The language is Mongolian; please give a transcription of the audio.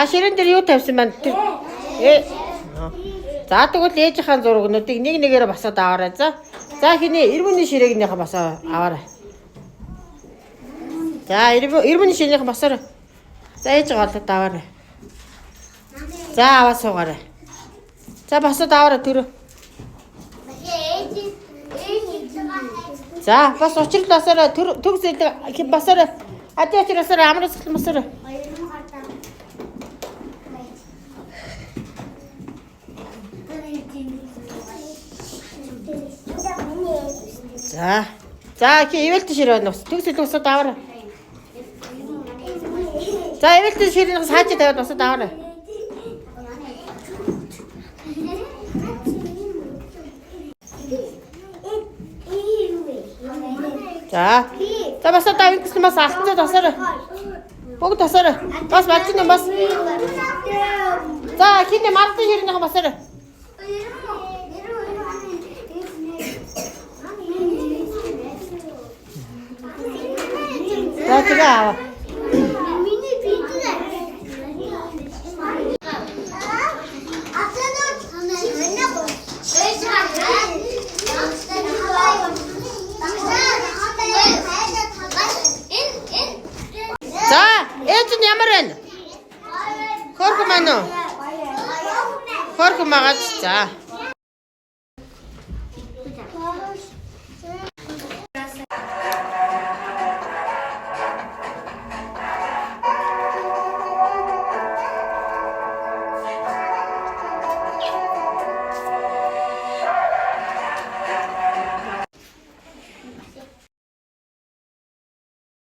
Ширээн дээр юу тавьсан байна? За тэгвэл ээжийнхаа зургнуудыг нэг нэгээр басаад аваарай. За хиний 90-ний ширээгнийхээ басаа аваарай. За 90-ний ширээгнийхээ басаарай. За ээж голод аваарай. За аваа суугаарай. За басаад аваарай түрүү. За бас учирлаасаараа төгс элэг басаарай. Ади очирлаасаараа амраас басаарай. За ивэлт ширээ нус. Төгс элэг усаад аваарай. За ивэлт ширээнээс хааж тавиад усаад аваарай. За бас одоо ингэсэн бас алтцаа тасаарай. Бүгд тасаарай. Бас бачны бас. За хиний мартын ширээнийхээ басаарай. За тэгээ аваа. За ээж нь ямар байна? Хөрхөн маань уу? Хөрхөн магаад за.